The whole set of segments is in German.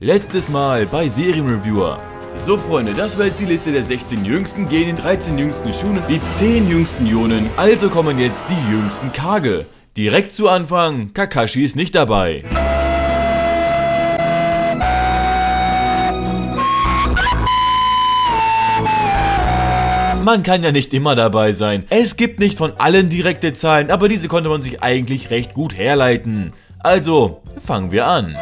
Letztes Mal bei Serienreviewer. So Freunde, das war jetzt die Liste der 16 jüngsten Genin, 13 jüngsten Shunen, die 10 jüngsten Jonin, also kommen jetzt die jüngsten Kage. Direkt zu Anfang, Kakashi ist nicht dabei. Man kann ja nicht immer dabei sein. Es gibt nicht von allen direkte Zahlen, aber diese konnte man sich eigentlich recht gut herleiten. Also, fangen wir an.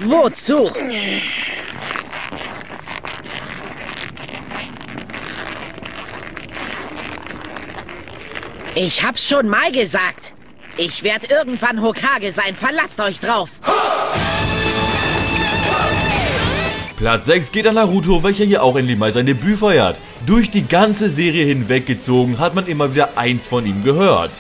Wozu? Ich hab's schon mal gesagt. Ich werde irgendwann Hokage sein, verlasst euch drauf. Platz 6 geht an Naruto, welcher hier auch endlich mal sein Debüt feiert. Durch die ganze Serie hinweggezogen hat man immer wieder eins von ihm gehört.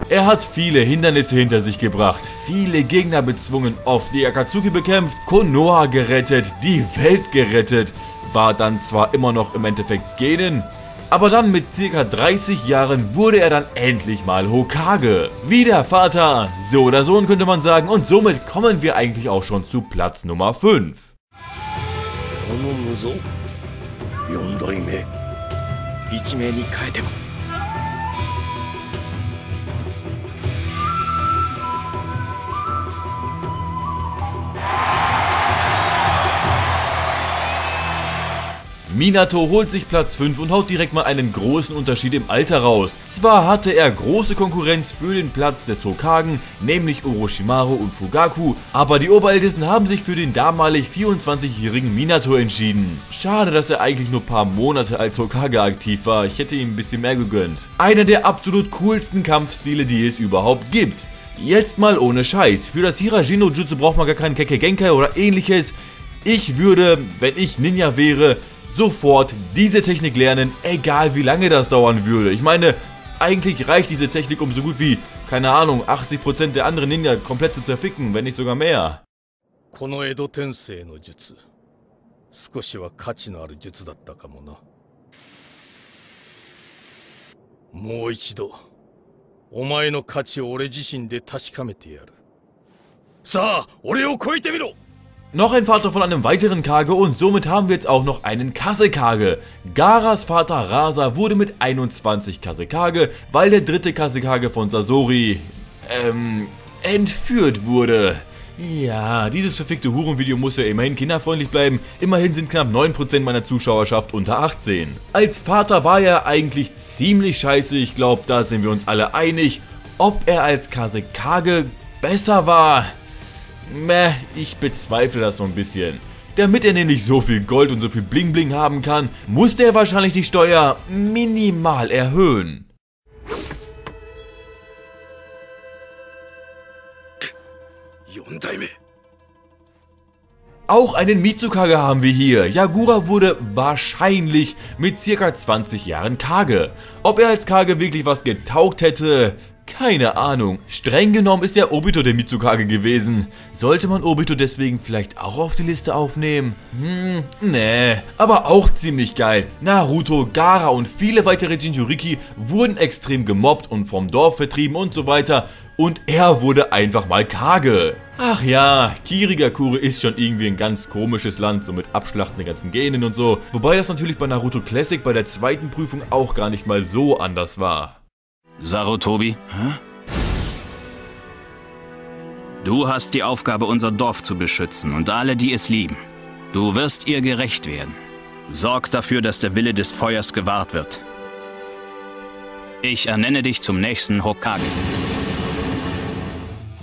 Er hat viele Hindernisse hinter sich gebracht, viele Gegner bezwungen, oft die Akatsuki bekämpft, Konoha gerettet, die Welt gerettet, war dann zwar immer noch im Endeffekt Genin, aber dann mit ca. 30 Jahren wurde er dann endlich mal Hokage. Wie der Vater, so der Sohn könnte man sagen, und somit kommen wir eigentlich auch schon zu Platz Nummer 5. Minato holt sich Platz 5 und haut direkt mal einen großen Unterschied im Alter raus. Zwar hatte er große Konkurrenz für den Platz des Hokagen, nämlich Orochimaru und Fugaku, aber die Oberältesten haben sich für den damalig 24-jährigen Minato entschieden. Schade, dass er eigentlich nur ein paar Monate als Hokage aktiv war, ich hätte ihm ein bisschen mehr gegönnt. Einer der absolut coolsten Kampfstile, die es überhaupt gibt. Jetzt mal ohne Scheiß, für das Hirajin-no-Jutsu braucht man gar keinen Kekkei Genkai oder ähnliches. Ich würde, wenn ich Ninja wäre, sofort diese Technik lernen, egal wie lange das dauern würde. Ich meine, eigentlich reicht diese Technik, um so gut wie, keine Ahnung, 80% der anderen Ninja komplett zu zerficken, wenn nicht sogar mehr. Noch ein Vater von einem weiteren Kage und somit haben wir jetzt auch noch einen Kase-Kage. Garas Vater Rasa wurde mit 21 Kase-Kage, weil der dritte Kase-Kage von Sasori, entführt wurde. Ja, dieses verfickte Hurenvideo muss ja immerhin kinderfreundlich bleiben. Immerhin sind knapp 9% meiner Zuschauerschaft unter 18. Als Vater war er eigentlich ziemlich scheiße, ich glaube, da sind wir uns alle einig. Ob er als Kase-Kage besser war? Meh, ich bezweifle das so ein bisschen. Damit er nämlich so viel Gold und so viel Bling Bling haben kann, musste er wahrscheinlich die Steuer minimal erhöhen. Auch einen Mitsukage haben wir hier. Yagura wurde wahrscheinlich mit ca. 20 Jahren Kage. Ob er als Kage wirklich was getaugt hätte? Keine Ahnung. Streng genommen ist ja Obito der Mitsukage gewesen. Sollte man Obito deswegen vielleicht auch auf die Liste aufnehmen? Nee. Aber auch ziemlich geil. Naruto, Gaara und viele weitere Jinchuriki wurden extrem gemobbt und vom Dorf vertrieben und so weiter. Und er wurde einfach mal Kage. Ach ja, Kirigakure ist schon irgendwie ein ganz komisches Land, so mit Abschlachten der ganzen Genen und so. Wobei das natürlich bei Naruto Classic bei der zweiten Prüfung auch gar nicht mal so anders war. Sarutobi? Hä? Du hast die Aufgabe, unser Dorf zu beschützen und alle, die es lieben. Du wirst ihr gerecht werden. Sorg dafür, dass der Wille des Feuers gewahrt wird. Ich ernenne dich zum nächsten Hokage.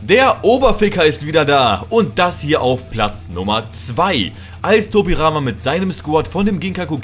Der Oberficker ist wieder da und das hier auf Platz Nummer 2. Als Tobirama mit seinem Squad von dem Ginkaku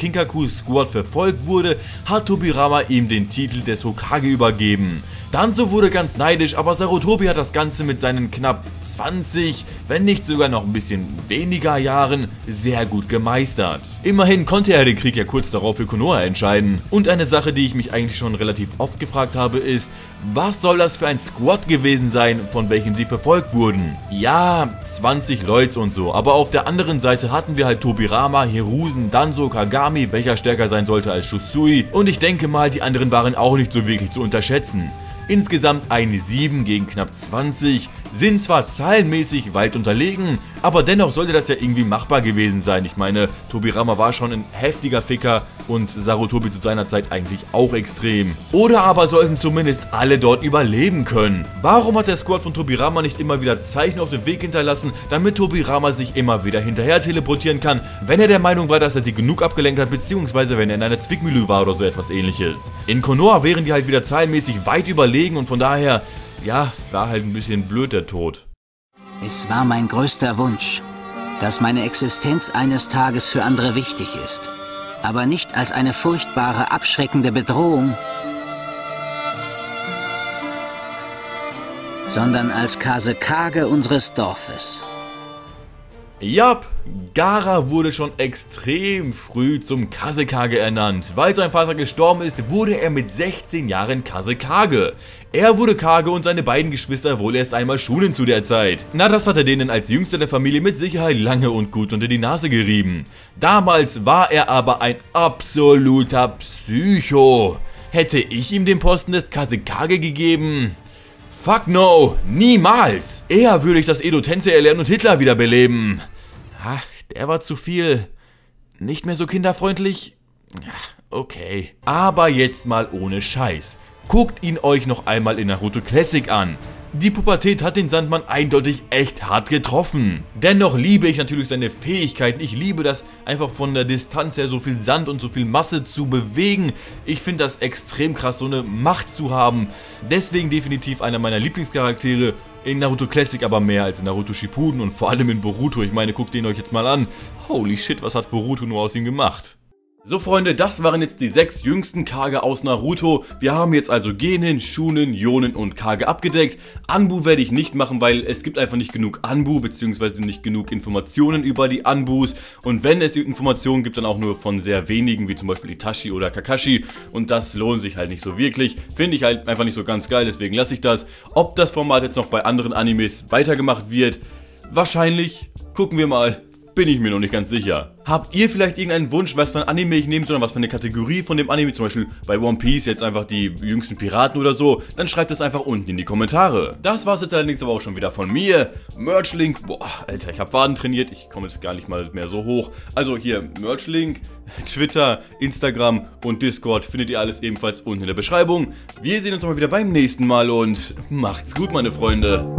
Squad verfolgt wurde, hat Tobirama ihm den Titel des Hokage übergeben. Danzo wurde ganz neidisch, aber Sarutobi hat das Ganze mit seinen knapp 20, wenn nicht sogar noch ein bisschen weniger Jahren sehr gut gemeistert. Immerhin konnte er den Krieg ja kurz darauf für Konoha entscheiden. Und eine Sache, die ich mich eigentlich schon relativ oft gefragt habe, ist, was soll das für ein Squad gewesen sein, von welchem sie verfolgt wurden? Ja, 20 Leute und so, aber auf der anderen Seite hatten wir halt Tobirama, Hiruzen, Danzo, Kagami, welcher stärker sein sollte als Shusui, und ich denke mal, die anderen waren auch nicht so wirklich zu unterschätzen. Insgesamt ein 7 gegen knapp 20, sind zwar zahlenmäßig weit unterlegen, aber dennoch sollte das ja irgendwie machbar gewesen sein. Ich meine, Tobirama war schon ein heftiger Ficker und Sarutobi zu seiner Zeit eigentlich auch extrem. Oder aber sollten zumindest alle dort überleben können. Warum hat der Squad von Tobirama nicht immer wieder Zeichen auf dem Weg hinterlassen, damit Tobirama sich immer wieder hinterher teleportieren kann, wenn er der Meinung war, dass er sie genug abgelenkt hat, beziehungsweise wenn er in einer Zwickmühle war oder so etwas ähnliches. In Konoha wären die halt wieder zahlenmäßig weit überlegen und von daher, ja, war halt ein bisschen blöd der Tod. Es war mein größter Wunsch, dass meine Existenz eines Tages für andere wichtig ist, aber nicht als eine furchtbare, abschreckende Bedrohung, sondern als Kazekage unseres Dorfes. Jap, Gaara wurde schon extrem früh zum Kazekage ernannt. Weil sein Vater gestorben ist, wurde er mit 16 Jahren Kazekage. Er wurde Kage und seine beiden Geschwister wohl erst einmal Schulen zu der Zeit. Na, das hat er denen als jüngster der Familie mit Sicherheit lange und gut unter die Nase gerieben. Damals war er aber ein absoluter Psycho. Hätte ich ihm den Posten des Kazekage gegeben? Fuck no, niemals! Eher würde ich das Edo Tensei erlernen und Hitler wiederbeleben. Ach, der war zu viel. Nicht mehr so kinderfreundlich? Okay. Aber jetzt mal ohne Scheiß. Guckt ihn euch noch einmal in Naruto Classic an. Die Pubertät hat den Sandmann eindeutig echt hart getroffen. Dennoch liebe ich natürlich seine Fähigkeiten. Ich liebe das, einfach von der Distanz her so viel Sand und so viel Masse zu bewegen. Ich finde das extrem krass, so eine Macht zu haben. Deswegen definitiv einer meiner Lieblingscharaktere. In Naruto Classic aber mehr als in Naruto Shippuden und vor allem in Boruto. Ich meine, guckt den euch jetzt mal an. Holy shit, was hat Boruto nur aus ihm gemacht? So Freunde, das waren jetzt die 6 jüngsten Kage aus Naruto. Wir haben jetzt also Genin, Shunin, Jonin und Kage abgedeckt. Anbu werde ich nicht machen, weil es gibt einfach nicht genug Anbu, beziehungsweise nicht genug Informationen über die Anbus. Und wenn es Informationen gibt, dann auch nur von sehr wenigen, wie zum Beispiel Itachi oder Kakashi. Und das lohnt sich halt nicht so wirklich. Finde ich halt einfach nicht so ganz geil, deswegen lasse ich das. Ob das Format jetzt noch bei anderen Animes weitergemacht wird, wahrscheinlich. Gucken wir mal. Bin ich mir noch nicht ganz sicher. Habt ihr vielleicht irgendeinen Wunsch, was für ein Anime ich nehme, sondern was für eine Kategorie von dem Anime, zum Beispiel bei One Piece jetzt einfach die jüngsten Piraten oder so, dann schreibt es einfach unten in die Kommentare. Das war's jetzt allerdings aber auch schon wieder von mir. Merchlink, boah, Alter, ich habe Waden trainiert, ich komme jetzt gar nicht mal mehr so hoch. Also hier, Merchlink, Twitter, Instagram und Discord findet ihr alles ebenfalls unten in der Beschreibung. Wir sehen uns mal wieder beim nächsten Mal und macht's gut, meine Freunde.